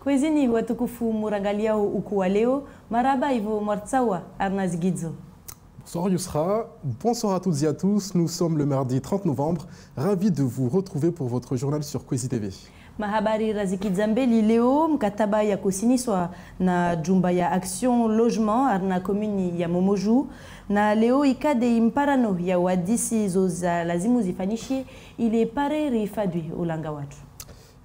Kwezini watukufu murangalia ukuu wa leo, maraba hivyo Martsawa Arnazigidzo. Bonsoir Yousra, bonsoir à toutes et à tous. Nous sommes le mardi 30 novembre. Ravis de vous retrouver pour votre journal sur Kwezi TV. Mahabari Razikizambeli leo mkataba ya kusiniswa na jumba ya Action Logement arna komuni ya Momoju na leo ikade imparano ya wadisi zoza lazimu zifanyishie ile pare rifadwi ulanga watu.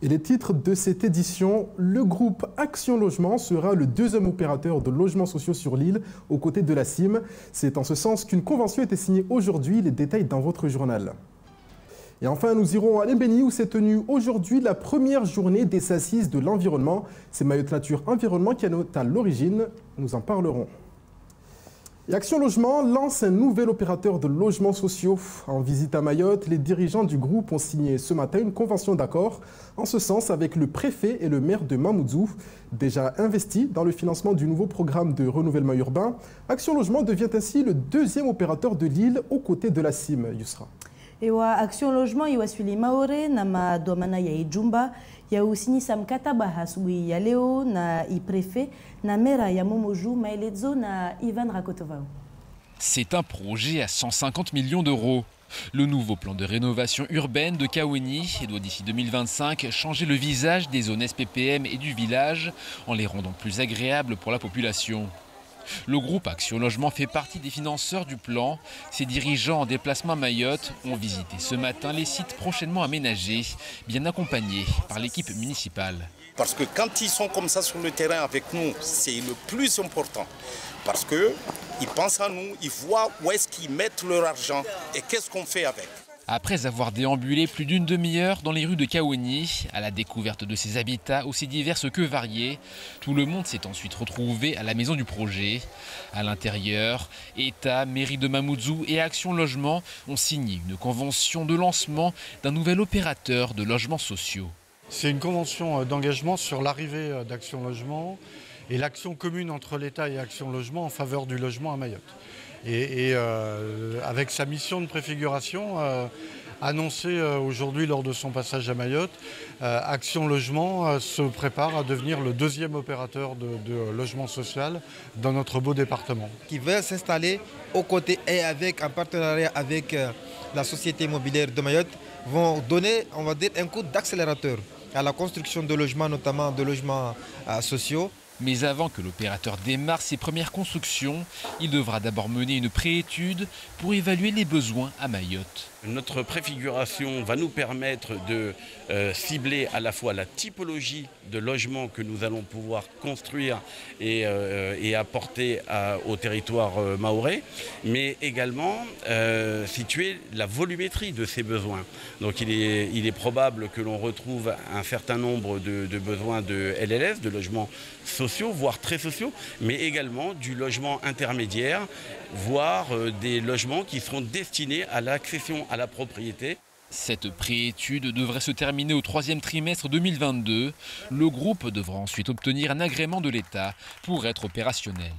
Et les titres de cette édition, le groupe Action Logement sera le deuxième opérateur de logements sociaux sur l'île aux côtés de la CIM. C'est en ce sens qu'une convention a été signée aujourd'hui, les détails dans votre journal. Et enfin, nous irons à Lembeni où s'est tenue aujourd'hui la première journée des assises de l'environnement. C'est Mayotte Nature Environnement qui est à l'origine, nous en parlerons. Et Action Logement lance un nouvel opérateur de logements sociaux. En visite à Mayotte, les dirigeants du groupe ont signé ce matin une convention d'accord, en ce sens avec le préfet et le maire de Mamoudzou. Déjà investi dans le financement du nouveau programme de renouvellement urbain, Action Logement devient ainsi le deuxième opérateur de l'île aux côtés de la CIM, Yousra. Ewa Action Logement iwaswili maore na madomana ya ijumba ya usinisa mkataba asubuhi ya leo na iprefe na mera ya Momoju maelezo na Ivan Rakotovao. C'est un projet à 150 millions d'euros. Le nouveau plan de rénovation urbaine de Kaweni doit d'ici 2025 changer le visage des zones SPPM et du village en les rendant plus agréables pour la population. Le groupe Action Logement fait partie des financeurs du plan. Ses dirigeants en déplacement à Mayotte ont visité ce matin les sites prochainement aménagés, bien accompagnés par l'équipe municipale. Parce que quand ils sont comme ça sur le terrain avec nous, c'est le plus important. Parce qu'ils pensent à nous, ils voient où est-ce qu'ils mettent leur argent et qu'est-ce qu'on fait avec. Après avoir déambulé plus d'une demi-heure dans les rues de Kaweni, à la découverte de ces habitats aussi divers que variés, tout le monde s'est ensuite retrouvé à la maison du projet. À l'intérieur, État, mairie de Mamoudzou et Action Logement ont signé une convention de lancement d'un nouvel opérateur de logements sociaux. C'est une convention d'engagement sur l'arrivée d'Action Logement et l'action commune entre l'État et Action Logement en faveur du logement à Mayotte. Et avec sa mission de préfiguration annoncée aujourd'hui lors de son passage à Mayotte, Action Logement se prépare à devenir le deuxième opérateur de logement social dans notre beau département. Qui veut s'installer aux côtés et en partenariat avec la société immobilière de Mayotte vont donner, on va dire, un coup d'accélérateur à la construction de logements, notamment de logements sociaux. Mais avant que l'opérateur démarre ses premières constructions, il devra d'abord mener une préétude pour évaluer les besoins à Mayotte. Notre préfiguration va nous permettre de cibler à la fois la typologie de logements que nous allons pouvoir construire et apporter au territoire mahorais, mais également situer la volumétrie de ces besoins. Donc il est probable que l'on retrouve un certain nombre de besoins de LLS, de logements sociaux, voire très sociaux, mais également du logement intermédiaire, voire des logements qui seront destinés à l'accession à la propriété. Cette préétude devrait se terminer au troisième trimestre 2022. Le groupe devra ensuite obtenir un agrément de l'État pour être opérationnel.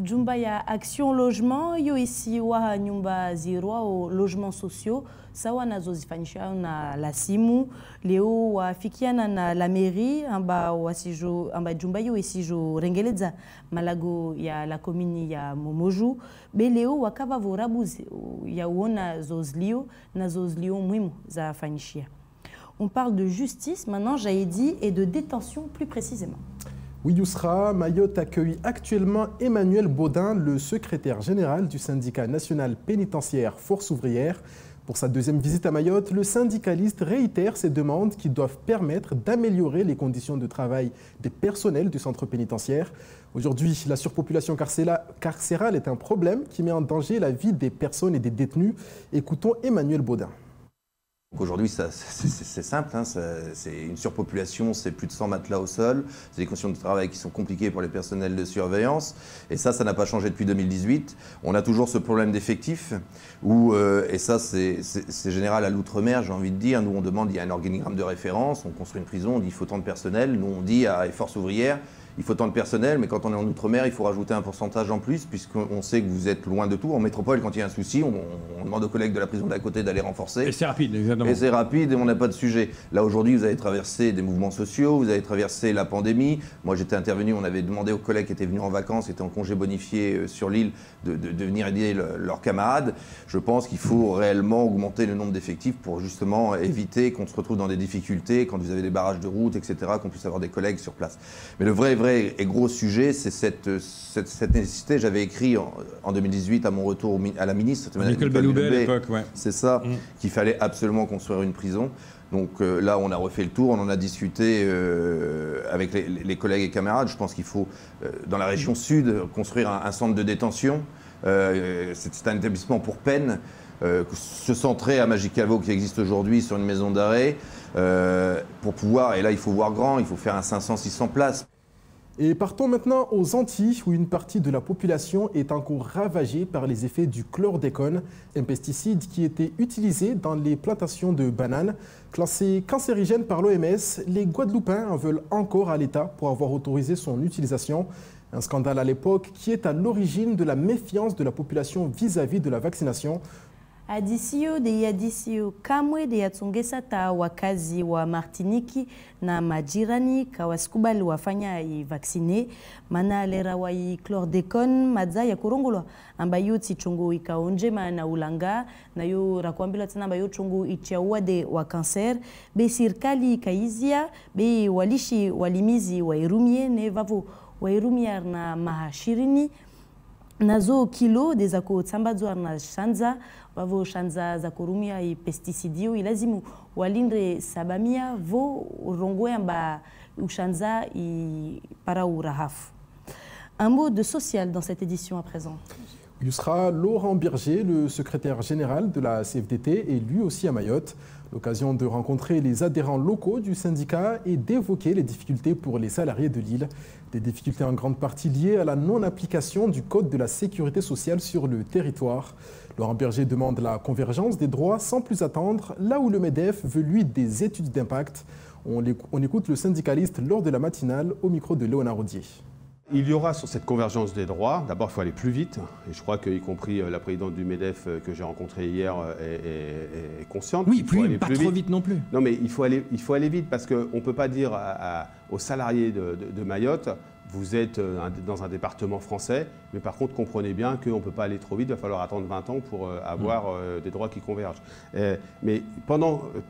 Jumba ya Action Logement yo isi wa nyumba zirwa o logements sociaux sawa nazo zifanyisha na la simu leo wafikiana na la mairie amba jumba yo isi jo rengeleza malago ya la commune ya Momoju be leo wakava vorabuzi ya uona zozlio na zozlio muhimu za fanyishia. On parle de justice maintenant, j'ai dit, et de détention plus précisément. Oui, Yousra, Mayotte accueille actuellement Emmanuel Baudin, le secrétaire général du syndicat national pénitentiaire Force ouvrière. Pour sa deuxième visite à Mayotte, le syndicaliste réitère ses demandes qui doivent permettre d'améliorer les conditions de travail des personnels du centre pénitentiaire. Aujourd'hui, la surpopulation carcérale est un problème qui met en danger la vie des personnes et des détenus. Écoutons Emmanuel Baudin. Aujourd'hui, c'est simple, hein, c'est une surpopulation, c'est plus de 100 matelas au sol, c'est des conditions de travail qui sont compliquées pour les personnels de surveillance, et ça n'a pas changé depuis 2018. On a toujours ce problème d'effectifs, et ça c'est général à l'outre-mer, j'ai envie de dire. Nous on demande, il y a un organigramme de référence, on construit une prison, on dit il faut tant de personnel, nous on dit à Force ouvrière, il faut tant de personnel, mais quand on est en Outre-mer, il faut rajouter un pourcentage en plus, puisqu'on sait que vous êtes loin de tout. En métropole, quand il y a un souci, on demande aux collègues de la prison d'à côté d'aller renforcer. Et c'est rapide, exactement. Et c'est rapide et on n'a pas de sujet. Là, aujourd'hui, vous avez traversé des mouvements sociaux, vous avez traversé la pandémie. Moi, j'étais intervenu, on avait demandé aux collègues qui étaient venus en vacances, étaient en congé bonifié sur l'île, de venir aider leurs camarades. Je pense qu'il faut réellement augmenter le nombre d'effectifs pour justement éviter qu'on se retrouve dans des difficultés quand vous avez des barrages de route, etc., qu'on puisse avoir des collègues sur place. Mais le vrai et gros sujet, c'est cette nécessité. J'avais écrit en 2018 à mon retour à la ministre, Nicole Belloubet à l'époque, ouais. C'est ça, qu'il fallait absolument construire une prison. Donc là, on a refait le tour, on en a discuté avec les collègues et camarades. Je pense qu'il faut, dans la région sud, construire un centre de détention. C'est un établissement pour peine. Se centrer à Magicalvo qui existe aujourd'hui sur une maison d'arrêt pour pouvoir, et là il faut voir grand, il faut faire un 500-600 places. Et partons maintenant aux Antilles où une partie de la population est encore ravagée par les effets du chlordécone, un pesticide qui était utilisé dans les plantations de bananes. Classé cancérigène par l'OMS, les Guadeloupéens en veulent encore à l'État pour avoir autorisé son utilisation. Un scandale à l'époque qui est à l'origine de la méfiance de la population vis-à-vis de la vaccination. Adisio de yadisio kamwe de yatsongesata wakazi wa Martiniki na majirani kawasikubali wafanya vaksine mana lera wa chlordécone madza ya kurongolwa ambayo tichungu ikaonjema na ulanga na yo rakwambila tena ambayo chungu ichaua de wa cancer be sirkali kaizia be walishi walimizi wa irumie ne vavo wa irumia na mahashirini nazo kilo de zako tsambadzwa na shanza vavo shanza za kurumia i pesticidio ilazimu walindre sabamia vo rongoe amba ushanza i para urahafu. Un mot de social dans cette édition à présent. Il sera Laurent Birger, le secrétaire général de la CFDT et lui aussi à Mayotte. L'occasion de rencontrer les adhérents locaux du syndicat et d'évoquer les difficultés pour les salariés de l'île. Des difficultés en grande partie liées à la non-application du Code de la sécurité sociale sur le territoire. Laurent Birger demande la convergence des droits sans plus attendre, là où le MEDEF veut lui des études d'impact. On écoute le syndicaliste lors de la matinale au micro de Léonard Rodier. Il y aura sur cette convergence des droits, d'abord il faut aller plus vite, et je crois qu'y compris la présidente du MEDEF que j'ai rencontrée hier est consciente. Oui, pas trop vite non plus. Non mais il faut aller vite parce qu'on ne peut pas dire aux salariés de Mayotte, vous êtes dans un département français, mais par contre comprenez bien qu'on ne peut pas aller trop vite, il va falloir attendre 20 ans pour avoir des droits qui convergent. Mais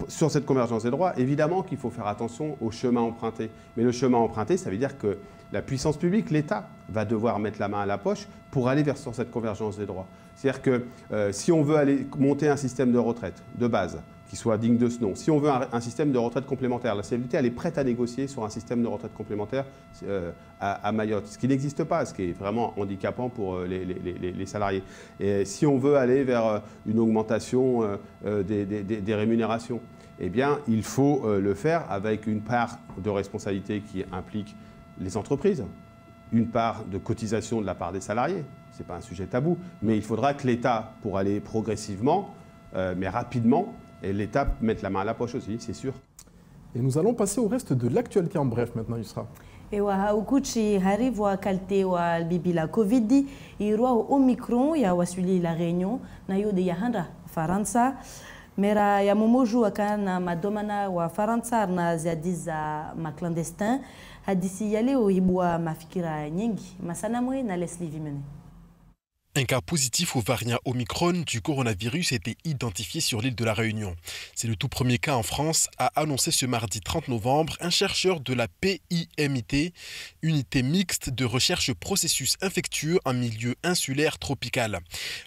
sur cette convergence des droits, évidemment qu'il faut faire attention au chemin emprunté. Mais le chemin emprunté, ça veut dire que la puissance publique, l'État, va devoir mettre la main à la poche pour aller vers cette convergence des droits. C'est-à-dire que si on veut aller monter un système de retraite de base, qui soit digne de ce nom, si on veut un système de retraite complémentaire, la CFDT, elle est prête à négocier sur un système de retraite complémentaire à Mayotte, ce qui n'existe pas, ce qui est vraiment handicapant pour les salariés. Et si on veut aller vers une augmentation des rémunérations, eh bien, il faut le faire avec une part de responsabilité qui implique les entreprises, une part de cotisation de la part des salariés, ce n'est pas un sujet tabou, mais il faudra que l'État, pour aller progressivement, mais rapidement, et l'État mette la main à la poche aussi, c'est sûr. Et nous allons passer au reste de l'actualité en bref maintenant, Yusra. Ewa ukuchi harivu wa kalte wa bibi la Covid, irua Omicron ya wasuli la Réunion, na yode ya handa Faransa. Mera ya momoju akana madomana wa Faransa na ziadiza maclandestin. Hadisi yale oibua mafikira nyingi. Masana mwe na Leslie Vimene. Un cas positif au variant Omicron du coronavirus a été identifié sur l'île de la Réunion. C'est le tout premier cas en France, a annoncé ce mardi 30 novembre un chercheur de la PIMIT, unité mixte de recherche processus infectieux en milieu insulaire tropical.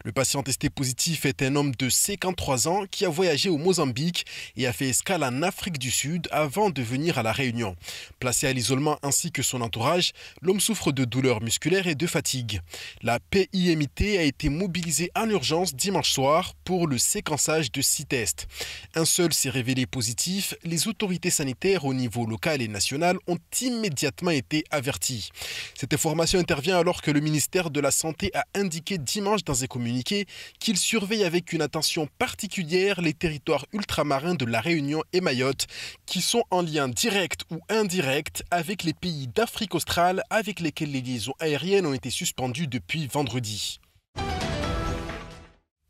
Le patient testé positif est un homme de 53 ans qui a voyagé au Mozambique et a fait escale en Afrique du Sud avant de venir à la Réunion. Placé à l'isolement ainsi que son entourage, l'homme souffre de douleurs musculaires et de fatigue. La PIMIT santé a été mobilisée en urgence dimanche soir pour le séquençage de 6 tests. Un seul s'est révélé positif. Les autorités sanitaires au niveau local et national ont immédiatement été averties. Cette information intervient alors que le ministère de la Santé a indiqué dimanche dans un communiqué qu'il surveille avec une attention particulière les territoires ultramarins de la Réunion et Mayotte qui sont en lien direct ou indirect avec les pays d'Afrique australe avec lesquels les liaisons aériennes ont été suspendues depuis vendredi.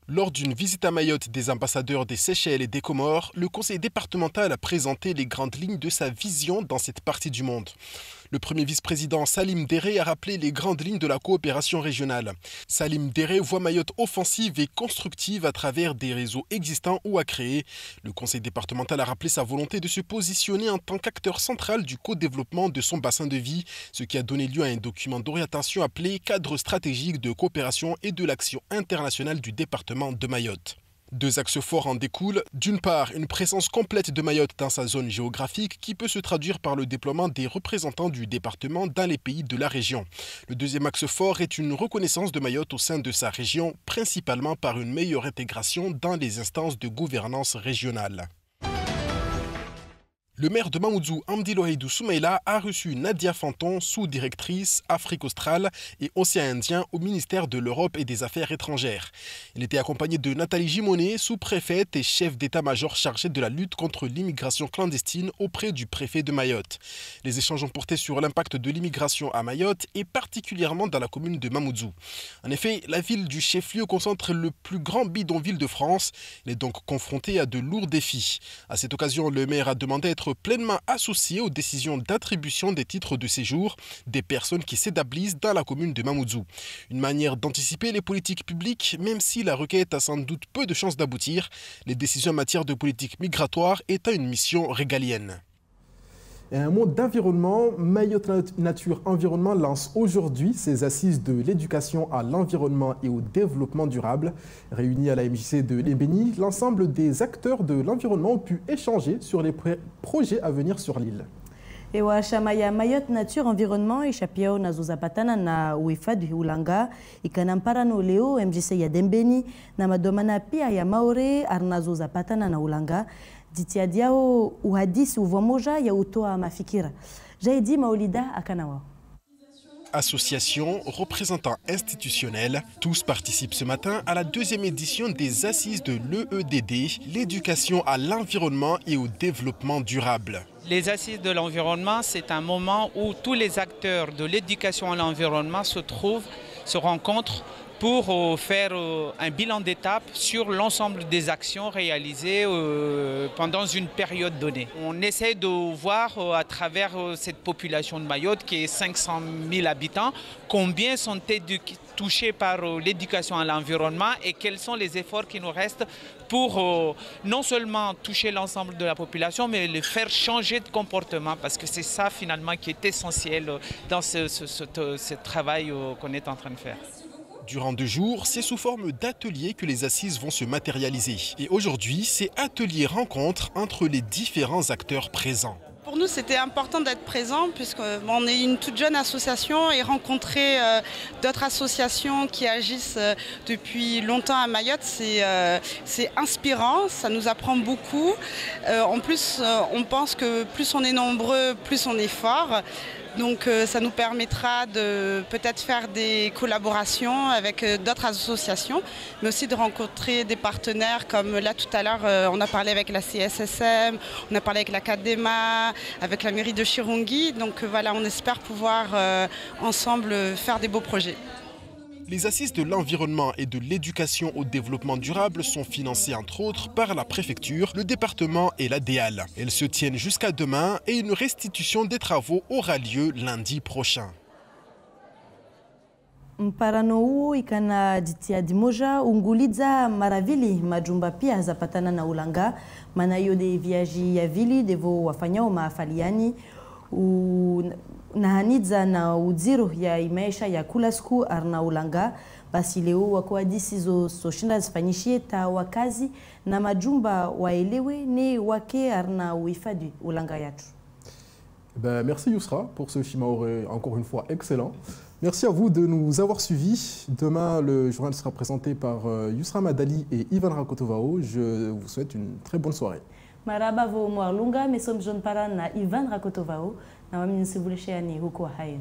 Lors d'une visite à Mayotte des ambassadeurs des Seychelles et des Comores, le conseil départemental a présenté les grandes lignes de sa vision dans cette partie du monde. Le premier vice-président Salim Déré a rappelé les grandes lignes de la coopération régionale. Salim Déré voit Mayotte offensive et constructive à travers des réseaux existants ou à créer. Le conseil départemental a rappelé sa volonté de se positionner en tant qu'acteur central du co-développement de son bassin de vie, ce qui a donné lieu à un document d'orientation appelé Cadre stratégique de coopération et de l'action internationale du département de Mayotte. 2 axes forts en découlent. D'une part, une présence complète de Mayotte dans sa zone géographique qui peut se traduire par le déploiement des représentants du département dans les pays de la région. Le deuxième axe fort est une reconnaissance de Mayotte au sein de sa région, principalement par une meilleure intégration dans les instances de gouvernance régionale. Le maire de Mamoudzou, Amdi Lohidou Soumaïla, a reçu Nadia Fanton, sous-directrice Afrique australe et Océan Indien au ministère de l'Europe et des Affaires étrangères. Elle était accompagnée de Nathalie Gimonet, sous-préfète et chef d'état-major chargé de la lutte contre l'immigration clandestine auprès du préfet de Mayotte. Les échanges ont porté sur l'impact de l'immigration à Mayotte et particulièrement dans la commune de Mamoudzou. En effet, la ville du chef-lieu concentre le plus grand bidonville de France. Elle est donc confrontée à de lourds défis. À cette occasion, le maire a demandé à être pleinement associés aux décisions d'attribution des titres de séjour des personnes qui s'établissent dans la commune de Mamoudzou. Une manière d'anticiper les politiques publiques, même si la requête a sans doute peu de chances d'aboutir, les décisions en matière de politique migratoire étant une mission régalienne. Et un mot d'environnement, Mayotte Nature Environnement lance aujourd'hui ses assises de l'éducation à l'environnement et au développement durable. Réunis à la MJC de Lébéni, l'ensemble des acteurs de l'environnement ont pu échanger sur les projets à venir sur l'île. Ewa chama ya Mayotte Nature Environnement ishapiao na zozapatana na uhifadhi Ulanga ikanamparano leo MJC ya Dembeni na madomana pia ya Maore arnazo zapatana na Ulanga jitihadiao uhadisi uvomoja ya utoa mafikira. Jaidi Maolida Akanawa. Associations, représentants institutionnels, tous participent ce matin à la 2e édition des assises de l'EEDD, l'éducation à l'environnement et au développement durable. Les assises de l'environnement, c'est un moment où tous les acteurs de l'éducation à l'environnement se rencontrent pour faire un bilan d'étape sur l'ensemble des actions réalisées pendant une période donnée. On essaie de voir à travers cette population de Mayotte qui est 500 000 habitants, combien sont touchés par l'éducation à l'environnement et quels sont les efforts qui nous restent pour non seulement toucher l'ensemble de la population, mais le faire changer de comportement, parce que c'est ça finalement qui est essentiel dans ce travail qu'on est en train de faire. Durant 2 jours, c'est sous forme d'ateliers que les assises vont se matérialiser. Et aujourd'hui, c'est atelier-rencontre entre les différents acteurs présents. Pour nous, c'était important d'être présent puisqu'on est une toute jeune association et rencontrer d'autres associations qui agissent depuis longtemps à Mayotte, c'est inspirant, ça nous apprend beaucoup. En plus, on pense que plus on est nombreux, plus on est fort. Donc ça nous permettra de peut-être faire des collaborations avec d'autres associations, mais aussi de rencontrer des partenaires comme là tout à l'heure, on a parlé avec la CSSM, on a parlé avec la CADEMA, avec la mairie de Chirungi. Donc voilà, on espère pouvoir ensemble faire des beaux projets. Les assises de l'environnement et de l'éducation au développement durable sont financées entre autres par la préfecture, le département et la DEAL. Elles se tiennent jusqu'à demain et une restitution des travaux aura lieu lundi prochain. Mparano huo ikana jitihadi moja ungulidza maravili majumba pia zapatana na Ulanga maana hiyo de viaji ya vili devo wafanyao maafaliani nahanidza na udziro ya imaisha ya kula siku arna Ulanga basi leo wakoadisi soshinda zifanyishie ta wakazi na majumba waelewe ni wake arna uhifadhi Ulanga yatu. Merci Yousra pour ce Shimaore encore une fois excellent. Merci à vous de nous avoir suivis. Demain, le journal sera présenté par Yousra Madali et Ivan Rakotovao. Je vous souhaite une très bonne soirée. Maraba vo Moarlunga, mais sommes jeunes parents na Ivan Rakotovao. Na wamini sivuleshe ani huko hair.